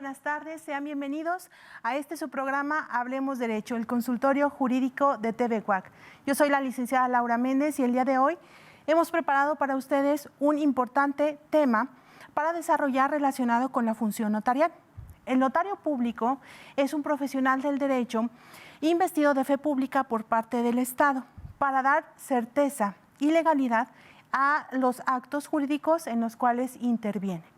Buenas tardes, sean bienvenidos a su programa Hablemos Derecho, el consultorio jurídico de TV UAC. Yo soy la licenciada Laura Méndez y el día de hoy hemos preparado para ustedes un importante tema para desarrollar relacionado con la función notarial. El notario público es un profesional del derecho investido de fe pública por parte del Estado para dar certeza y legalidad a los actos jurídicos en los cuales interviene.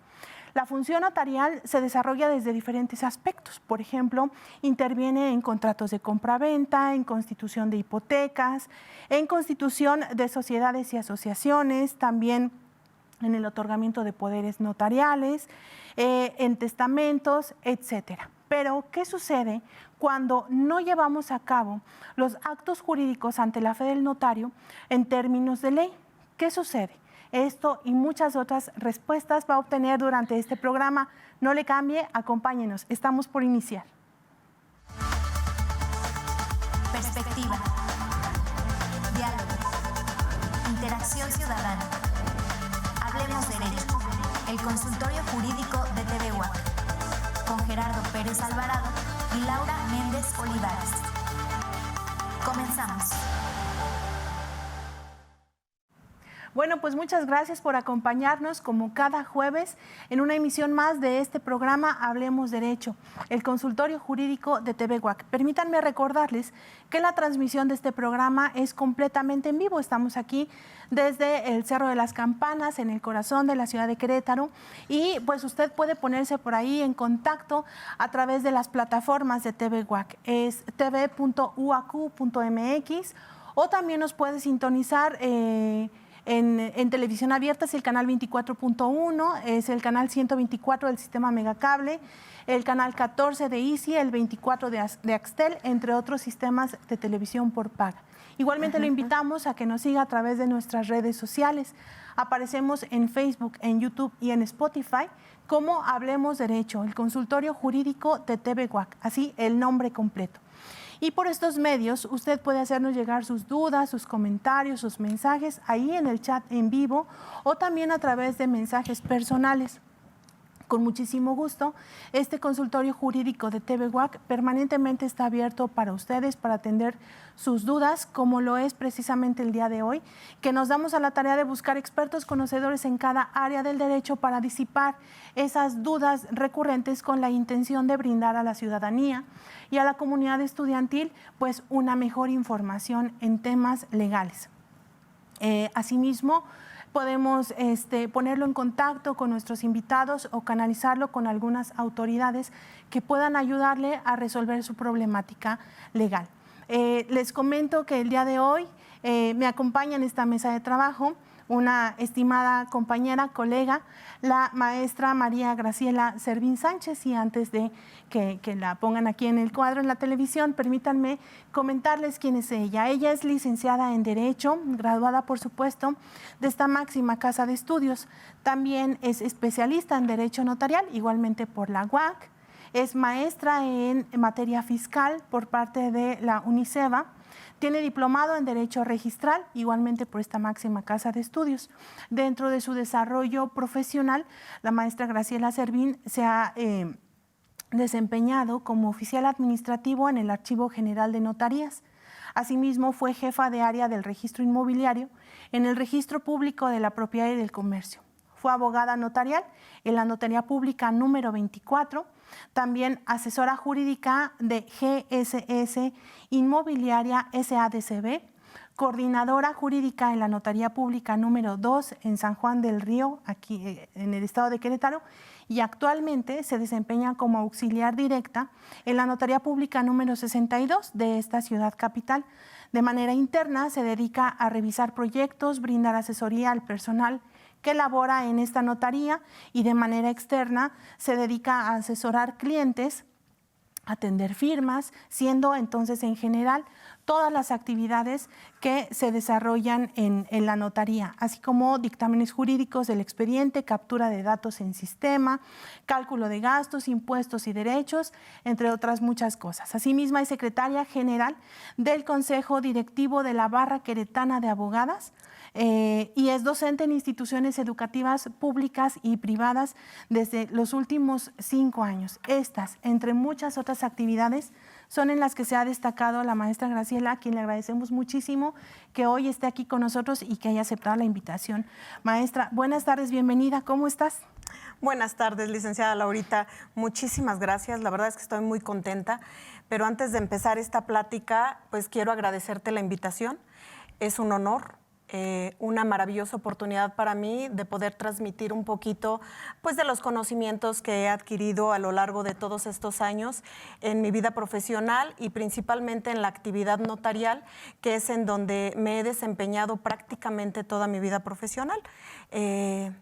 La función notarial se desarrolla desde diferentes aspectos. Por ejemplo, interviene en contratos de compraventa, en constitución de hipotecas, en constitución de sociedades y asociaciones, también en el otorgamiento de poderes notariales, en testamentos, etcétera. Pero, ¿qué sucede cuando no llevamos a cabo los actos jurídicos ante la fe del notario en términos de ley? ¿Qué sucede? Esto y muchas otras respuestas va a obtener durante este programa. No le cambie, acompáñenos. Estamos por iniciar. Perspectiva. Diálogo. Interacción ciudadana. Hablemos Derecho. El consultorio jurídico de TV UAC. Con Gerardo Pérez Alvarado y Laura Méndez Olivares. Comenzamos. Bueno, pues muchas gracias por acompañarnos como cada jueves en una emisión más de este programa Hablemos Derecho, el consultorio jurídico de TV UAC. Permítanme recordarles que la transmisión de este programa es completamente en vivo. Estamos aquí desde el Cerro de las Campanas, en el corazón de la ciudad de Querétaro, y pues usted puede ponerse por ahí en contacto a través de las plataformas de TV UAC. Es tv.uac.mx o también nos puede sintonizar en televisión abierta. Es el canal 24.1, es el canal 124 del sistema Megacable, el canal 14 de Easy, el 24 de Axtel, entre otros sistemas de televisión por paga. Igualmente lo invitamos a que nos siga a través de nuestras redes sociales. Aparecemos en Facebook, en YouTube y en Spotify como Hablemos Derecho, el consultorio jurídico de TV UAC, así el nombre completo. Y por estos medios usted puede hacernos llegar sus dudas, sus comentarios, sus mensajes ahí en el chat en vivo o también a través de mensajes personales. Con muchísimo gusto, este consultorio jurídico de TV UAC permanentemente está abierto para ustedes, para atender sus dudas, como lo es precisamente el día de hoy, que nos damos a la tarea de buscar expertos conocedores en cada área del derecho para disipar esas dudas recurrentes con la intención de brindar a la ciudadanía y a la comunidad estudiantil pues una mejor información en temas legales. Asimismo, podemos ponerlo en contacto con nuestros invitados o canalizarlo con algunas autoridades que puedan ayudarle a resolver su problemática legal. Les comento que el día de hoy me acompaña en esta mesa de trabajo una estimada compañera, colega, la maestra María Graciela Servín Sánchez. Y antes de que la pongan aquí en el cuadro en la televisión, permítanme comentarles quién es ella. Ella es licenciada en Derecho, graduada por supuesto de esta máxima casa de estudios. También es especialista en Derecho Notarial, igualmente por la UAC. Es maestra en materia fiscal por parte de la UNICEBA. Tiene diplomado en Derecho Registral, igualmente por esta máxima casa de estudios. Dentro de su desarrollo profesional, la maestra Graciela Servín se ha desempeñado como oficial administrativo en el Archivo General de Notarías. Asimismo, fue jefa de área del registro inmobiliario en el Registro Público de la Propiedad y del Comercio. Fue abogada notarial en la Notaría Pública número 24, también asesora jurídica de GSS Inmobiliaria SADCB, coordinadora jurídica en la Notaría Pública número 2 en San Juan del Río, aquí en el estado de Querétaro, y actualmente se desempeña como auxiliar directa en la Notaría Pública número 62 de esta ciudad capital. De manera interna se dedica a revisar proyectos, brindar asesoría al personal que labora en esta notaría, y de manera externa se dedica a asesorar clientes, atender firmas, siendo entonces en general todas las actividades que se desarrollan en la notaría, así como dictámenes jurídicos del expediente, captura de datos en sistema, cálculo de gastos, impuestos y derechos, entre otras muchas cosas. Asimismo, es secretaria general del Consejo Directivo de la Barra Queretana de Abogadas, y es docente en instituciones educativas públicas y privadas desde los últimos 5 años. Estas, entre muchas otras actividades, son en las que se ha destacado la maestra Graciela, a quien le agradecemos muchísimo que hoy esté aquí con nosotros y que haya aceptado la invitación. Maestra, buenas tardes, bienvenida, ¿cómo estás? Buenas tardes, licenciada Laurita. Muchísimas gracias. La verdad es que estoy muy contenta. Pero antes de empezar esta plática, pues quiero agradecerte la invitación. Es un honor. Una maravillosa oportunidad para mí de poder transmitir un poquito pues, de los conocimientos que he adquirido a lo largo de todos estos años en mi vida profesional y principalmente en la actividad notarial, que es en donde me he desempeñado prácticamente toda mi vida profesional.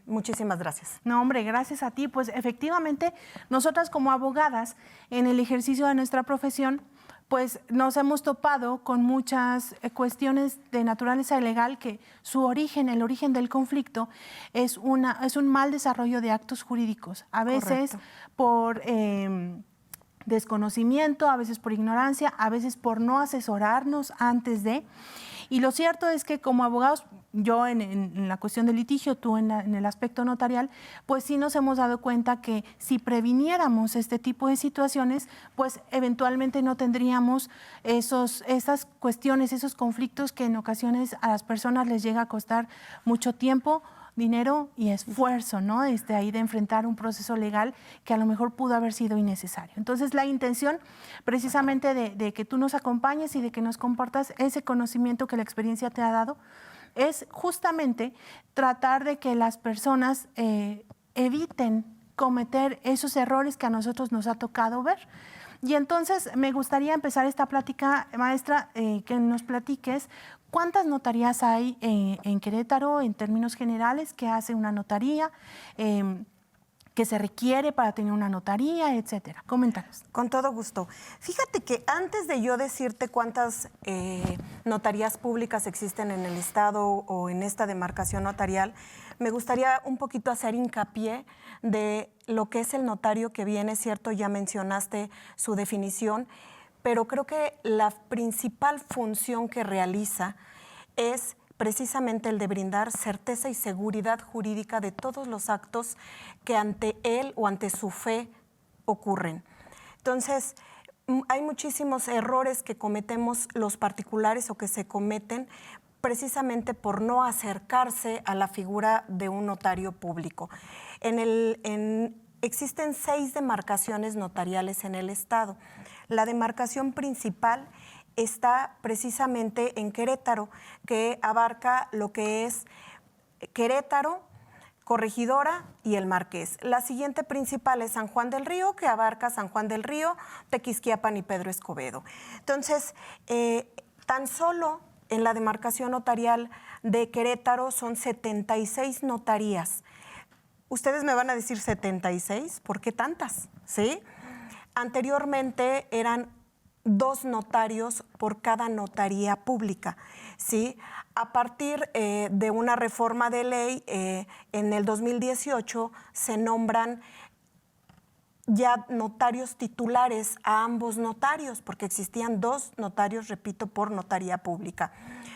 Muchísimas gracias. No, hombre, gracias a ti. Pues efectivamente, nosotras como abogadas, en el ejercicio de nuestra profesión, pues nos hemos topado con muchas cuestiones de naturaleza legal que su origen, el origen del conflicto, es un mal desarrollo de actos jurídicos. A veces Correcto. por desconocimiento, a veces por ignorancia, a veces por no asesorarnos antes de. Y lo cierto es que como abogados, yo en la cuestión del litigio, tú en el aspecto notarial, pues sí nos hemos dado cuenta que si previniéramos este tipo de situaciones, pues eventualmente no tendríamos esas cuestiones, esos conflictos que en ocasiones a las personas les llega a costar mucho tiempo, dinero y esfuerzo, ¿no? Ahí de enfrentar un proceso legal que a lo mejor pudo haber sido innecesario. Entonces, la intención precisamente de que tú nos acompañes y de que nos compartas ese conocimiento que la experiencia te ha dado es justamente tratar de que las personas eviten cometer esos errores que a nosotros nos ha tocado ver. Y entonces me gustaría empezar esta plática, maestra, que nos platiques cuántas notarías hay en Querétaro en términos generales, qué hace una notaría, qué se requiere para tener una notaría, etcétera. Coméntanos. Con todo gusto. Fíjate que antes de yo decirte cuántas notarías públicas existen en el estado o en esta demarcación notarial, me gustaría un poquito hacer hincapié de lo que es el notario, que bien es cierto, ya mencionaste su definición, pero creo que la principal función que realiza es precisamente el de brindar certeza y seguridad jurídica de todos los actos que ante él o ante su fe ocurren. Entonces, hay muchísimos errores que cometemos los particulares o que se cometen precisamente por no acercarse a la figura de un notario público. Existen 6 demarcaciones notariales en el estado. La demarcación principal está precisamente en Querétaro, que abarca lo que es Querétaro, Corregidora y El Marqués. La siguiente principal es San Juan del Río, que abarca San Juan del Río, Tequisquiapan y Pedro Escobedo. Entonces, tan solo en la demarcación notarial de Querétaro son 76 notarías. Ustedes me van a decir 76, ¿por qué tantas? ¿Sí? Anteriormente eran 2 notarios por cada notaría pública, ¿sí? A partir de una reforma de ley, en el 2018 se nombran ya notarios titulares a ambos notarios, porque existían 2 notarios, repito, por notaría pública.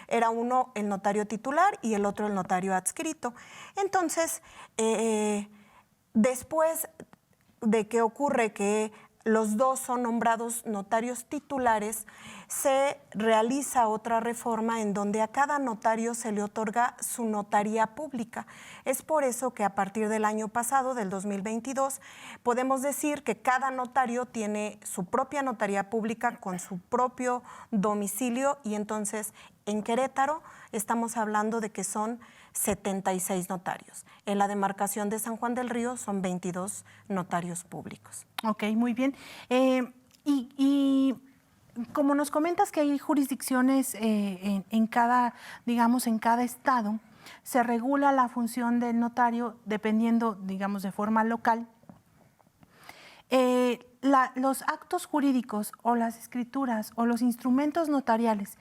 Era uno el notario titular y el otro el notario adscrito. Entonces, después de que ocurre que los 2 son nombrados notarios titulares, se realiza otra reforma en donde a cada notario se le otorga su notaría pública. Es por eso que a partir del año pasado, del 2022, podemos decir que cada notario tiene su propia notaría pública con su propio domicilio, y entonces en Querétaro estamos hablando de que son 76 notarios. En la demarcación de San Juan del Río son 22 notarios públicos. Ok, muy bien. Y como nos comentas que hay jurisdicciones en cada, digamos, en cada estado, se regula la función del notario dependiendo, digamos, de forma local. Los actos jurídicos o las escrituras o los instrumentos notariales,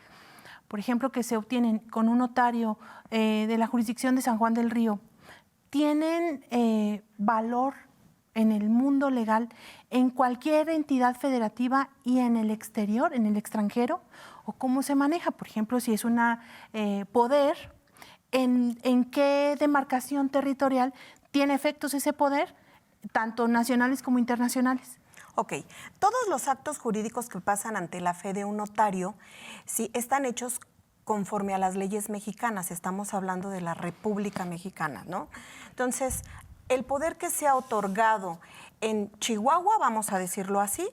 por ejemplo, que se obtienen con un notario de la jurisdicción de San Juan del Río, tienen valor en el mundo legal en cualquier entidad federativa y en el exterior, en el extranjero, o cómo se maneja. Por ejemplo, si es un poder, ¿en qué demarcación territorial tiene efectos ese poder, tanto nacionales como internacionales? Ok, todos los actos jurídicos que pasan ante la fe de un notario, sí, están hechos conforme a las leyes mexicanas. Estamos hablando de la República Mexicana, ¿no? Entonces, el poder que se ha otorgado en Chihuahua, vamos a decirlo así,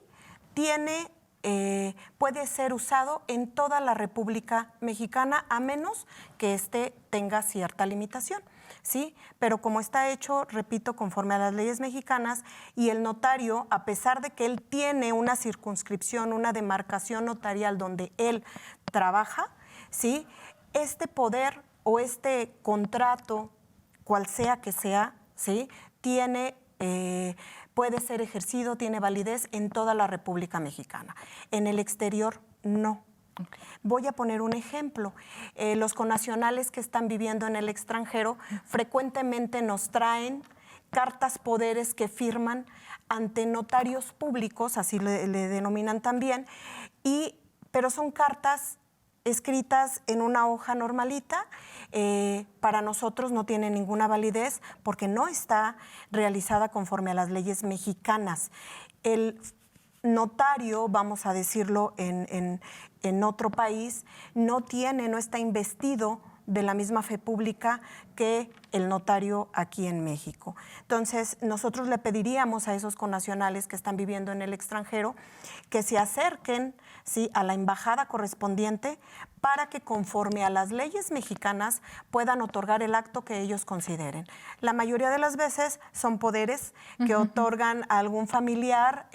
puede ser usado en toda la República Mexicana, a menos que éste tenga cierta limitación. ¿Sí? Pero como está hecho, repito, conforme a las leyes mexicanas, y el notario, a pesar de que él tiene una circunscripción, una demarcación notarial donde él trabaja, ¿sí? Este poder o este contrato, cual sea que sea, ¿sí? Puede ser ejercido, tiene validez en toda la República Mexicana. En el exterior, no. Voy a poner un ejemplo. Los connacionales que están viviendo en el extranjero frecuentemente nos traen cartas poderes que firman ante notarios públicos, así le denominan también, pero son cartas escritas en una hoja normalita. Para nosotros no tiene ninguna validez porque no está realizada conforme a las leyes mexicanas. El notario, vamos a decirlo en otro país, no está investido de la misma fe pública que el notario aquí en México. Entonces, nosotros le pediríamos a esos connacionales que están viviendo en el extranjero que se acerquen, ¿sí?, a la embajada correspondiente para que conforme a las leyes mexicanas puedan otorgar el acto que ellos consideren. La mayoría de las veces son poderes que otorgan a algún familiar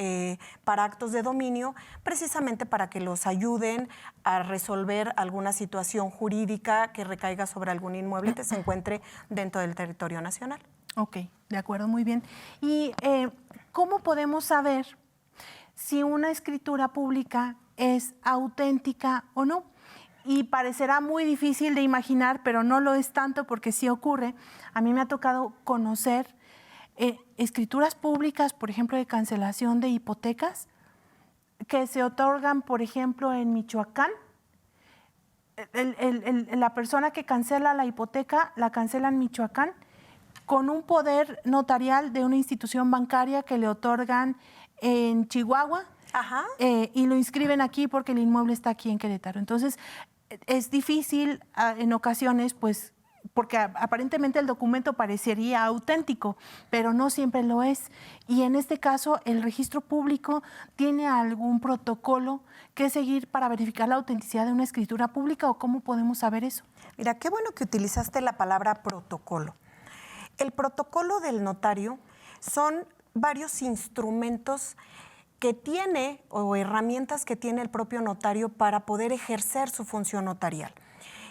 para actos de dominio, precisamente para que los ayuden a resolver alguna situación jurídica que recaiga sobre algún inmueble que se encuentre dentro del territorio nacional. Ok, de acuerdo, muy bien. ¿Y cómo podemos saber si una escritura pública es auténtica o no? Y parecerá muy difícil de imaginar, pero no lo es tanto porque sí ocurre. A mí me ha tocado conocer escrituras públicas, por ejemplo, de cancelación de hipotecas, que se otorgan, por ejemplo, en Michoacán. La persona que cancela la hipoteca la cancela en Michoacán con un poder notarial de una institución bancaria que le otorgan en Chihuahua. Ajá. Y lo inscriben aquí porque el inmueble está aquí en Querétaro. Entonces, es difícil en ocasiones, pues, porque aparentemente el documento parecería auténtico, pero no siempre lo es. Y en este caso, ¿el registro público tiene algún protocolo que seguir para verificar la autenticidad de una escritura pública o cómo podemos saber eso? Mira, qué bueno que utilizaste la palabra protocolo. El protocolo del notario son varios instrumentos que tiene o herramientas que tiene el propio notario para poder ejercer su función notarial.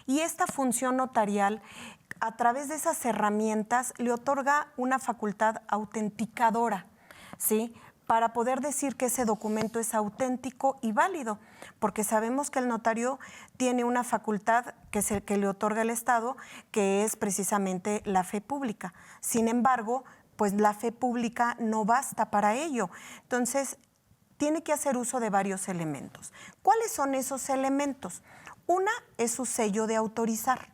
Y esta función notarial, a través de esas herramientas, le otorga una facultad autenticadora, ¿sí?, para poder decir que ese documento es auténtico y válido, porque sabemos que el notario tiene una facultad que es el que le otorga el Estado, que es precisamente la fe pública. Sin embargo, pues la fe pública no basta para ello. Entonces, tiene que hacer uso de varios elementos. ¿Cuáles son esos elementos? Una es su sello de autorizar.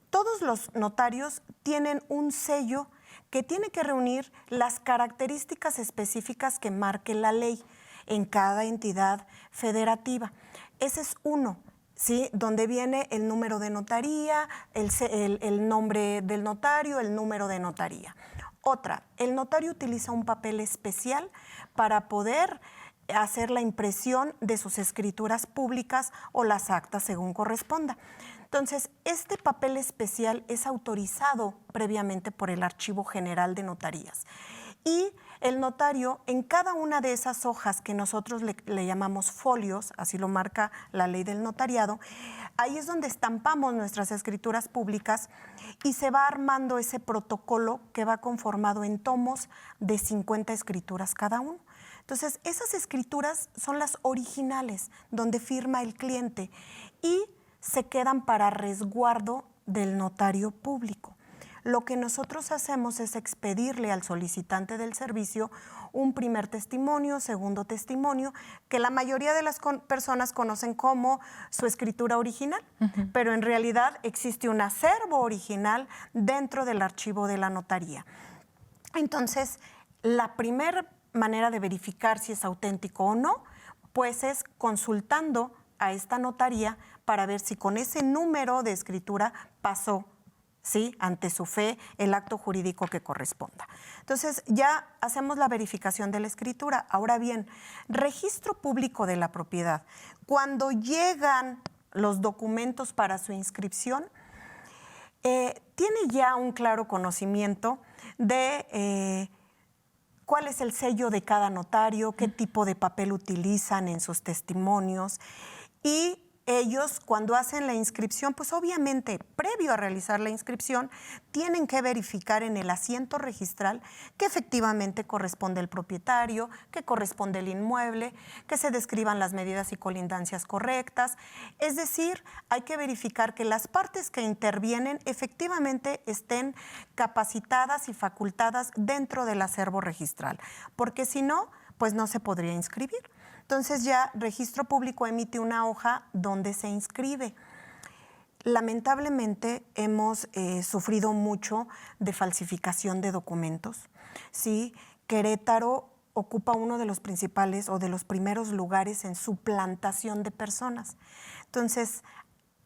Todos los notarios tienen un sello que tiene que reunir las características específicas que marque la ley en cada entidad federativa. Ese es uno, ¿sí?, donde viene el número de notaría, el nombre del notario, el número de notaría. Otra, el notario utiliza un papel especial para poder hacer la impresión de sus escrituras públicas o las actas según corresponda. Entonces, este papel especial es autorizado previamente por el Archivo General de Notarías y el notario en cada una de esas hojas que nosotros le llamamos folios, así lo marca la ley del notariado, ahí es donde estampamos nuestras escrituras públicas y se va armando ese protocolo que va conformado en tomos de 50 escrituras cada uno. Entonces, esas escrituras son las originales, donde firma el cliente y se quedan para resguardo del notario público. Lo que nosotros hacemos es expedirle al solicitante del servicio un primer testimonio, segundo testimonio, que la mayoría de las personas conocen como su escritura original, pero en realidad existe un acervo original dentro del archivo de la notaría. Entonces, la primera manera de verificar si es auténtico o no, pues es consultando a esta notaría para ver si con ese número de escritura pasó, ¿sí?, ante su fe el acto jurídico que corresponda. Entonces ya hacemos la verificación de la escritura. Ahora bien, registro público de la propiedad. Cuando llegan los documentos para su inscripción, tiene ya un claro conocimiento de cuál es el sello de cada notario, qué tipo de papel utilizan en sus testimonios y ellos cuando hacen la inscripción, pues obviamente previo a realizar la inscripción tienen que verificar en el asiento registral que efectivamente corresponde el propietario, que corresponde el inmueble, que se describan las medidas y colindancias correctas. Es decir, hay que verificar que las partes que intervienen efectivamente estén capacitadas y facultadas dentro del acervo registral, porque si no, pues no se podría inscribir. Entonces ya Registro Público emite una hoja donde se inscribe. Lamentablemente hemos sufrido mucho de falsificación de documentos. ¿Sí? Querétaro ocupa uno de los principales o de los primeros lugares en suplantación de personas. Entonces,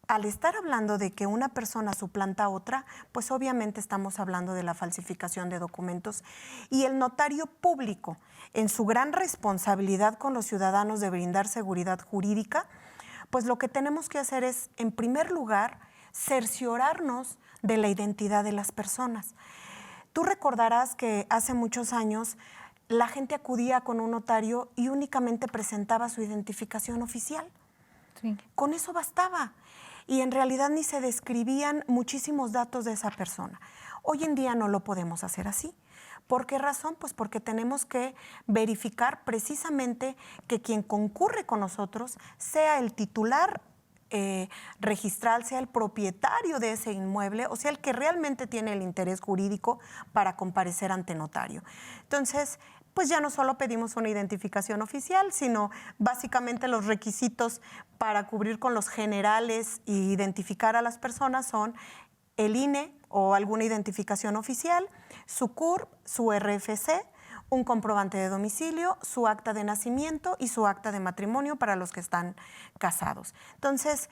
al estar hablando de que una persona suplanta a otra, pues obviamente estamos hablando de la falsificación de documentos y el notario público, en su gran responsabilidad con los ciudadanos de brindar seguridad jurídica, pues lo que tenemos que hacer es, en primer lugar, cerciorarnos de la identidad de las personas. Tú recordarás que hace muchos años la gente acudía con un notario y únicamente presentaba su identificación oficial. Sí. Con eso bastaba. Y en realidad ni se describían muchísimos datos de esa persona. Hoy en día no lo podemos hacer así. ¿Por qué razón? Pues porque tenemos que verificar precisamente que quien concurre con nosotros sea el titular registral, sea el propietario de ese inmueble, o sea el que realmente tiene el interés jurídico para comparecer ante notario. Entonces, pues ya no solo pedimos una identificación oficial, sino básicamente los requisitos para cubrir con los generales e identificar a las personas son el INE o alguna identificación oficial, su CURP, su RFC, un comprobante de domicilio, su acta de nacimiento y su acta de matrimonio para los que están casados. Entonces,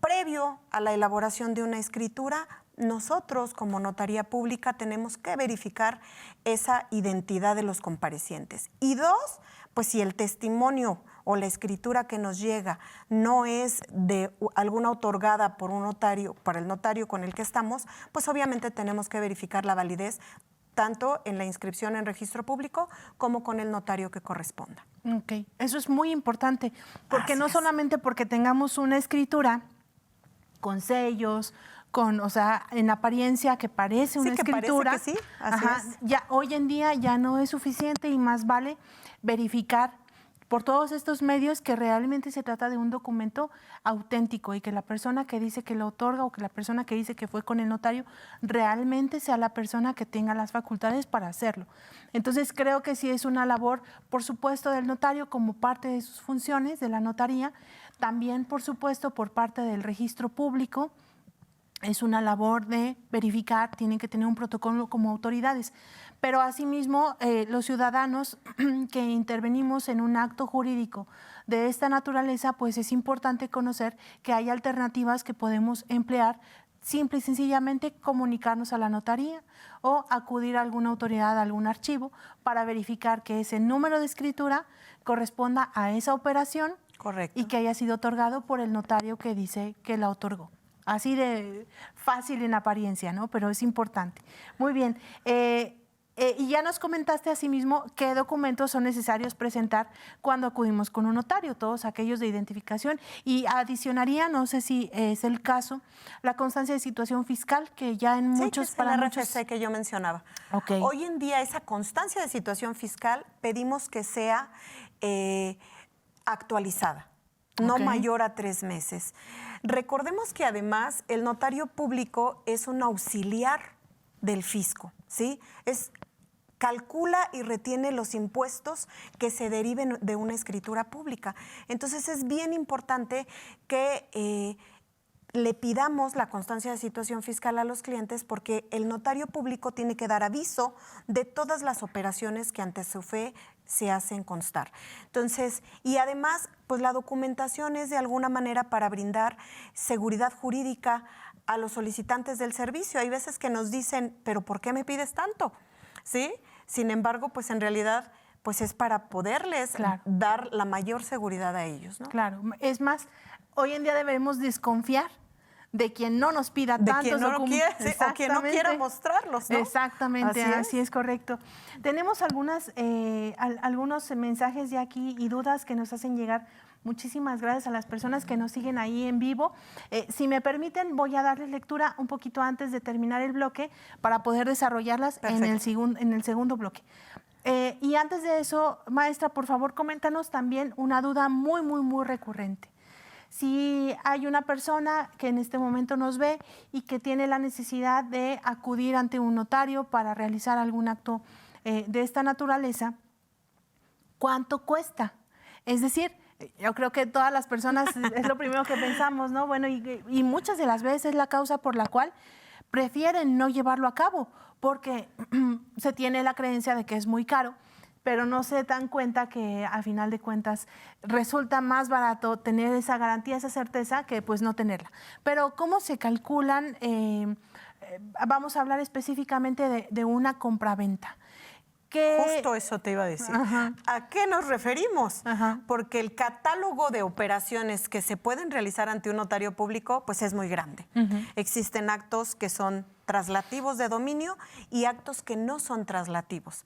previo a la elaboración de una escritura, nosotros como notaría pública tenemos que verificar esa identidad de los comparecientes. Y dos, pues si el testimonio o la escritura que nos llega no es de alguna otorgada por un notario, para el notario con el que estamos, pues obviamente tenemos que verificar la validez tanto en la inscripción en registro público como con el notario que corresponda. Ok, eso es muy importante, porque no solamente porque tengamos una escritura con sellos, o sea, en apariencia que parece una escritura, parece que sí, así es. Ya hoy en día ya no es suficiente y más vale verificar por todos estos medios que realmente se trata de un documento auténtico y que la persona que dice que lo otorga o que la persona que dice que fue con el notario realmente sea la persona que tenga las facultades para hacerlo. Entonces creo que sí es una labor, por supuesto, del notario como parte de sus funciones de la notaría, también por supuesto por parte del registro público. Es una labor de verificar, tienen que tener un protocolo como autoridades, pero asimismo los ciudadanos que intervenimos en un acto jurídico de esta naturaleza, pues es importante conocer que hay alternativas que podemos emplear, simple y sencillamente comunicarnos a la notaría o acudir a alguna autoridad, a algún archivo, para verificar que ese número de escritura corresponda a esa operación. Correcto. Y que haya sido otorgado por el notario que dice que la otorgó. Así de fácil en apariencia, ¿no? Pero es importante. Muy bien. Y ya nos comentaste asimismo qué documentos son necesarios presentar cuando acudimos con un notario, todos aquellos de identificación. Y adicionaría, no sé si es el caso, la constancia de situación fiscal, que ya en muchos... Sí, que es el RFC que yo mencionaba. Okay. Hoy en día esa constancia de situación fiscal pedimos que sea actualizada, no mayor a 3 meses. Recordemos que además el notario público es un auxiliar del fisco, ¿sí? Calcula y retiene los impuestos que se deriven de una escritura pública. Entonces es bien importante que le pidamos la constancia de situación fiscal a los clientes, porque el notario público tiene que dar aviso de todas las operaciones que ante su fe se hacen constar. Entonces, y además, pues la documentación es de alguna manera para brindar seguridad jurídica a los solicitantes del servicio. Hay veces que nos dicen, ¿pero por qué me pides tanto? ¿Sí? Sin embargo, pues en realidad, pues es para poderles dar la mayor seguridad a ellos, ¿no? Claro. Es más, hoy en día debemos desconfiar de quien no nos pida tantos quien no documentos. O quien no quiera mostrarlos, ¿no? Exactamente, así es correcto. Tenemos algunos mensajes ya aquí y dudas que nos hacen llegar. Muchísimas gracias a las personas que nos siguen ahí en vivo. Si me permiten, voy a darles lectura un poquito antes de terminar el bloque para poder desarrollarlas en el segundo bloque. Y antes de eso, maestra, por favor, coméntanos también una duda muy, muy, muy recurrente. Si hay una persona que en este momento nos ve y que tiene la necesidad de acudir ante un notario para realizar algún acto de esta naturaleza, ¿cuánto cuesta? Es decir, yo creo que todas las personas es lo primero que pensamos, ¿no? Bueno, y muchas de las veces es la causa por la cual prefieren no llevarlo a cabo, porque se tiene la creencia de que es muy caro, pero no se dan cuenta que a final de cuentas resulta más barato tener esa garantía, esa certeza, que pues no tenerla. Pero ¿cómo se calculan? Vamos a hablar específicamente de una compraventa. Justo eso te iba a decir. ¿A qué nos referimos? Porque el catálogo de operaciones que se pueden realizar ante un notario público pues es muy grande. Existen actos que son traslativos de dominio y actos que no son traslativos.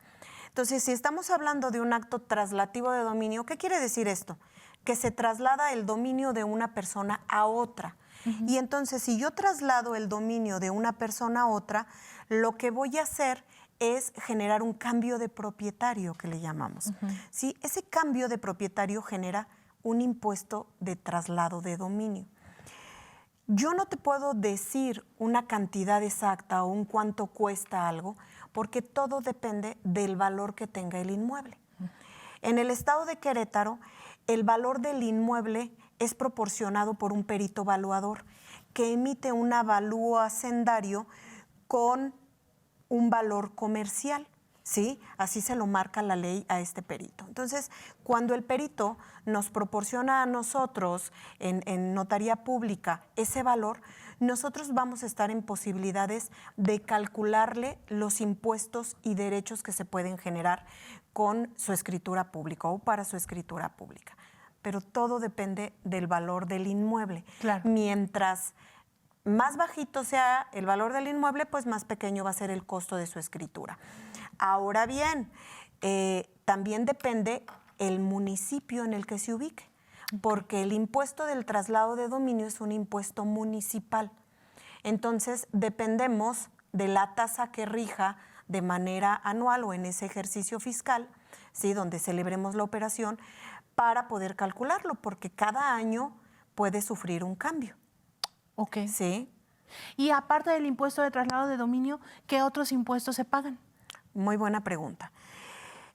Entonces, si estamos hablando de un acto traslativo de dominio, ¿qué quiere decir esto? Que se traslada el dominio de una persona a otra. Y entonces, si yo traslado el dominio de una persona a otra, lo que voy a hacer es generar un cambio de propietario, que le llamamos. ¿Sí? Ese cambio de propietario genera un impuesto de traslado de dominio. Yo no te puedo decir una cantidad exacta o un cuánto cuesta algo, porque todo depende del valor que tenga el inmueble. En el estado de Querétaro, el valor del inmueble es proporcionado por un perito evaluador que emite un avalúo hacendario con un valor comercial, ¿sí? Así se lo marca la ley a este perito. Entonces, cuando el perito nos proporciona a nosotros en notaría pública ese valor, nosotros vamos a estar en posibilidades de calcularle los impuestos y derechos que se pueden generar con su escritura pública o para su escritura pública. Pero todo depende del valor del inmueble. Claro. Mientras más bajito sea el valor del inmueble, pues más pequeño va a ser el costo de su escritura. Ahora bien, también depende el municipio en el que se ubique, porque el impuesto del traslado de dominio es un impuesto municipal. Entonces, dependemos de la tasa que rija de manera anual o en ese ejercicio fiscal, ¿sí? Donde celebremos la operación, para poder calcularlo, porque cada año puede sufrir un cambio. Ok. Sí. Y aparte del impuesto de traslado de dominio, ¿qué otros impuestos se pagan? Muy buena pregunta.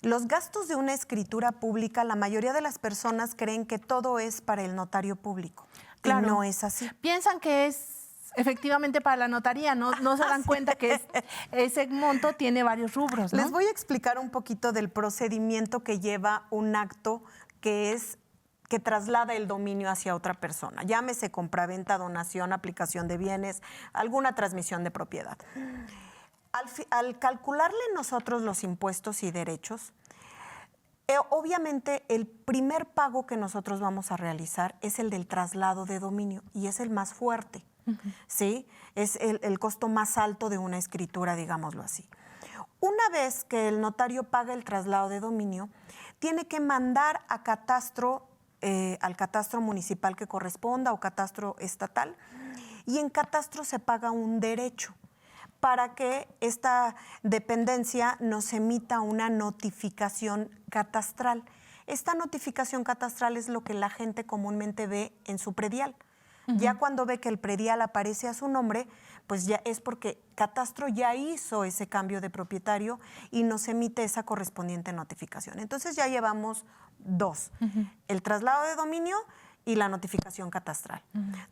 Los gastos de una escritura pública, la mayoría de las personas creen que todo es para el notario público. Claro. Y no es así. Piensan que es efectivamente para la notaría, no se dan cuenta que ese monto tiene varios rubros, ¿no? Les voy a explicar un poquito del procedimiento que lleva un acto que traslada el dominio hacia otra persona. Llámese compraventa, donación, aplicación de bienes, alguna transmisión de propiedad. Al calcularle nosotros los impuestos y derechos, obviamente el primer pago que nosotros vamos a realizar es el del traslado de dominio y es el más fuerte, ¿sí? Es el costo más alto de una escritura, digámoslo así. Una vez que el notario paga el traslado de dominio, tiene que mandar a catastro, al catastro municipal que corresponda o catastro estatal, y en catastro se paga un derecho para que esta dependencia nos emita una notificación catastral. Esta notificación catastral es lo que la gente comúnmente ve en su predial. Ya cuando ve que el predial aparece a su nombre, pues ya es porque Catastro ya hizo ese cambio de propietario y nos emite esa correspondiente notificación. Entonces ya llevamos dos, el traslado de dominio y la notificación catastral.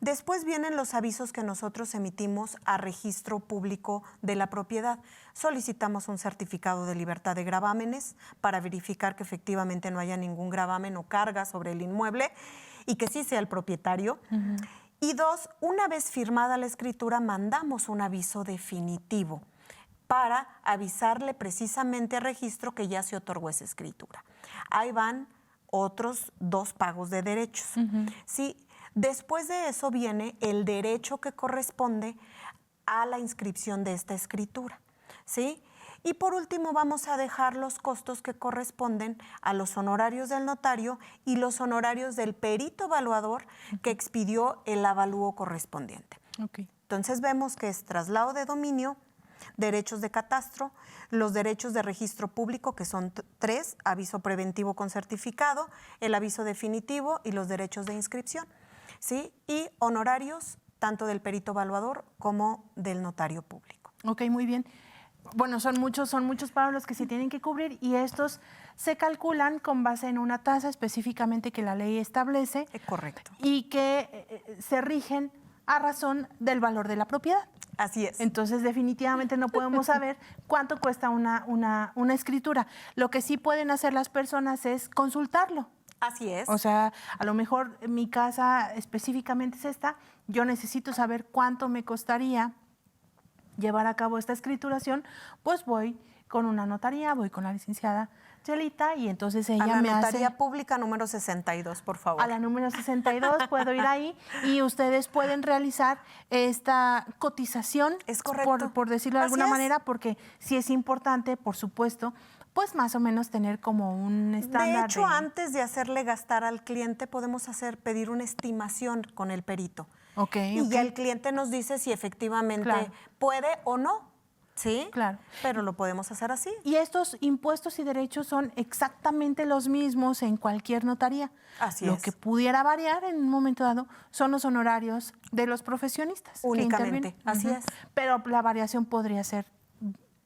Después vienen los avisos que nosotros emitimos a registro público de la propiedad. Solicitamos un certificado de libertad de gravámenes para verificar que efectivamente no haya ningún gravamen o carga sobre el inmueble y que sí sea el propietario. Y dos, una vez firmada la escritura, mandamos un aviso definitivo para avisarle precisamente al registro que ya se otorgó esa escritura. Ahí van otros 2 pagos de derechos. ¿Sí? Después de eso viene el derecho que corresponde a la inscripción de esta escritura. ¿Sí? Y por último vamos a dejar los costos que corresponden a los honorarios del notario y los honorarios del perito evaluador que expidió el avalúo correspondiente. Entonces vemos que es traslado de dominio, derechos de catastro, los derechos de registro público, que son 3, aviso preventivo con certificado, el aviso definitivo y los derechos de inscripción, ¿sí? Y honorarios tanto del perito evaluador como del notario público. Ok, muy bien. Bueno, son muchos pagos los que se tienen que cubrir y estos se calculan con base en una tasa específicamente que la ley establece. Correcto. Y que se rigen a razón del valor de la propiedad. Así es. Entonces, definitivamente no podemos saber cuánto cuesta una escritura. Lo que sí pueden hacer las personas es consultarlo. Así es. O sea, a lo mejor mi casa específicamente es esta, yo necesito saber cuánto me costaría llevar a cabo esta escrituración, pues voy con una notaría, voy con la licenciada Chelita y entonces ella me hace... A la notaría pública número 62, por favor. A la número 62 puedo ir ahí y ustedes pueden realizar esta cotización. Es correcto. Por decirlo de alguna manera, porque sí es importante, por supuesto, pues más o menos tener como un estándar. De hecho, antes de hacerle gastar al cliente, podemos pedir una estimación con el perito. Y ya el cliente nos dice si efectivamente puede o no. Sí, claro. Pero lo podemos hacer así. Y estos impuestos y derechos son exactamente los mismos en cualquier notaría. Así Lo es. que pudiera variar en un momento dado son los honorarios de los profesionistas. Únicamente, así es. Pero la variación podría ser...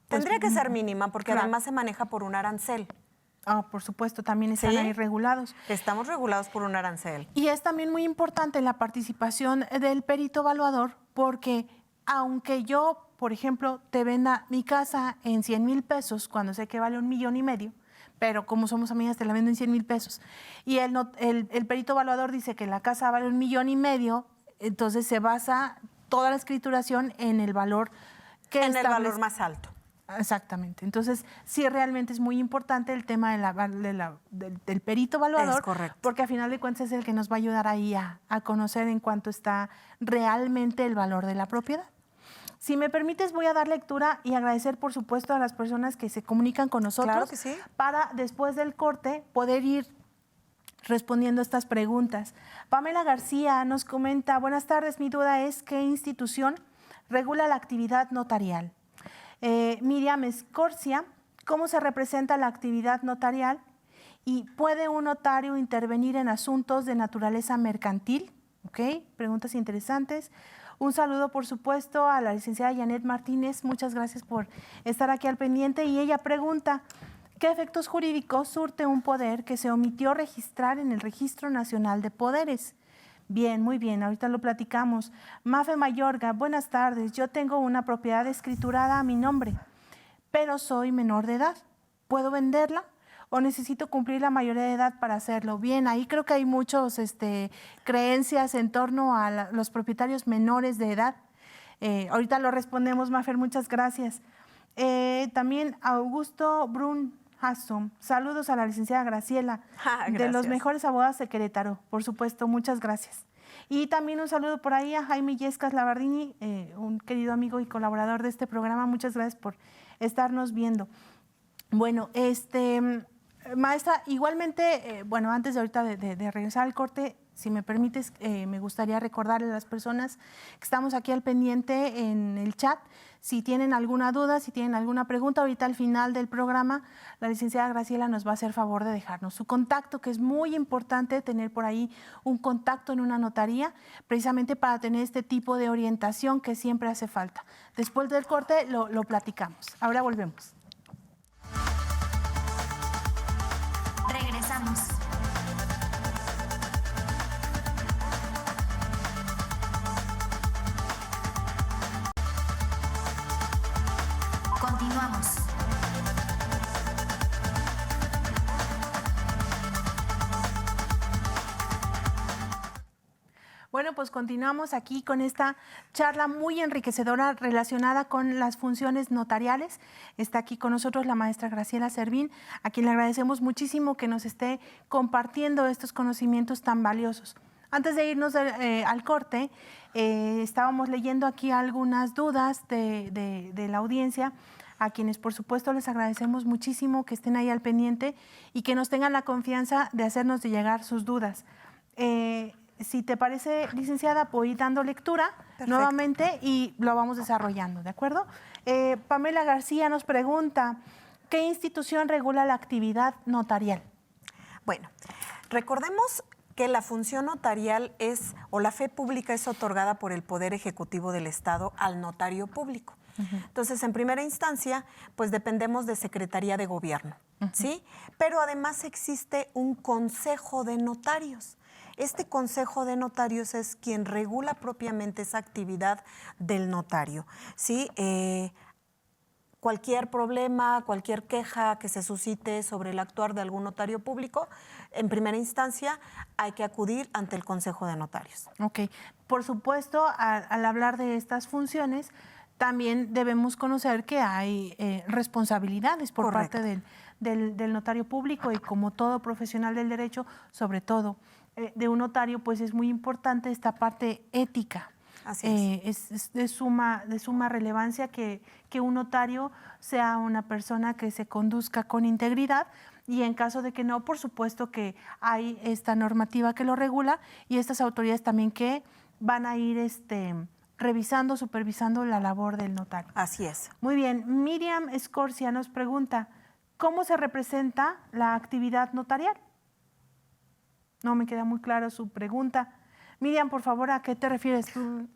Tendría que ser mínima porque además se maneja por un arancel. Por supuesto, también están ahí regulados. Estamos regulados por un arancel. Y es también muy importante la participación del perito evaluador porque aunque yo, por ejemplo, te venda mi casa en 100,000 pesos cuando sé que vale 1,5 millones, pero como somos amigas te la vendo en 100,000 pesos y el perito evaluador dice que la casa vale 1,5 millones, entonces se basa toda la escrituración en el valor que en el valor más alto. Exactamente. Entonces, sí, realmente es muy importante el tema del perito evaluador. Es correcto. Porque a final de cuentas es el que nos va a ayudar ahí a conocer en cuánto está realmente el valor de la propiedad. Si me permites, voy a dar lectura y agradecer, por supuesto, a las personas que se comunican con nosotros. Claro que sí. Para, después del corte, poder ir respondiendo estas preguntas. Pamela García nos comenta, buenas tardes, mi duda es ¿qué institución regula la actividad notarial? Miriam Escorcia, ¿cómo se representa la actividad notarial? ¿Y puede un notario intervenir en asuntos de naturaleza mercantil? ¿Ok? Preguntas interesantes. Un saludo, por supuesto, a la licenciada Janet Martínez. Muchas gracias por estar aquí al pendiente. Y ella pregunta, ¿qué efectos jurídicos surte un poder que se omitió registrar en el Registro Nacional de Poderes? Bien, muy bien, ahorita lo platicamos. Mafe Mayorga, buenas tardes. Yo tengo una propiedad escriturada a mi nombre, pero soy menor de edad. ¿Puedo venderla o necesito cumplir la mayoría de edad para hacerlo? Bien, ahí creo que hay muchas creencias en torno a los propietarios menores de edad. Ahorita lo respondemos, Mafer, muchas gracias. También Augusto Brun Hassom, saludos a la licenciada Graciela, de los mejores abogados de Querétaro, por supuesto, muchas gracias. Y también un saludo por ahí a Jaime Yescas Labardini, un querido amigo y colaborador de este programa. Muchas gracias por estarnos viendo. Bueno, maestra, igualmente, bueno, antes de ahorita de regresar al corte, si me permites, me gustaría recordarle a las personas que estamos aquí al pendiente en el chat, si tienen alguna duda, si tienen alguna pregunta, ahorita al final del programa, la licenciada Graciela nos va a hacer favor de dejarnos su contacto, que es muy importante tener por ahí un contacto en una notaría, precisamente para tener este tipo de orientación que siempre hace falta. Después del corte lo platicamos. Ahora volvemos. Regresamos. Continuamos. Bueno, pues continuamos aquí con esta charla muy enriquecedora relacionada con las funciones notariales. Está aquí con nosotros la maestra Graciela Servín, a quien le agradecemos muchísimo que nos esté compartiendo estos conocimientos tan valiosos. Antes de irnos al corte, estábamos leyendo aquí algunas dudas de la audiencia, a quienes por supuesto les agradecemos muchísimo que estén ahí al pendiente y que nos tengan la confianza de hacernos llegar sus dudas. Si te parece, licenciada, voy dando lectura nuevamente y lo vamos desarrollando, ¿de acuerdo? Pamela García nos pregunta, ¿qué institución regula la actividad notarial? Bueno, recordemos que la función notarial o la fe pública es otorgada por el Poder Ejecutivo del Estado al notario público. Entonces, en primera instancia, pues dependemos de Secretaría de Gobierno, ¿sí? Pero además existe un Consejo de Notarios. Este Consejo de Notarios es quien regula propiamente esa actividad del notario, ¿sí? Cualquier problema, cualquier queja que se suscite sobre el actuar de algún notario público, en primera instancia hay que acudir ante el Consejo de Notarios. Ok. Por supuesto, al hablar de estas funciones, también debemos conocer que hay responsabilidades por Correcto. parte del notario público y como todo profesional del derecho, sobre todo de un notario, pues es muy importante esta parte ética. Así Es de suma relevancia que un notario sea una persona que se conduzca con integridad y en caso de que no, por supuesto que hay esta normativa que lo regula y estas autoridades también que van a ir revisando, supervisando la labor del notario. Así es. Muy bien, Miriam Escorcia nos pregunta, ¿cómo se representa la actividad notarial? No me queda muy clara su pregunta. Miriam, por favor, ¿a qué te refieres tú?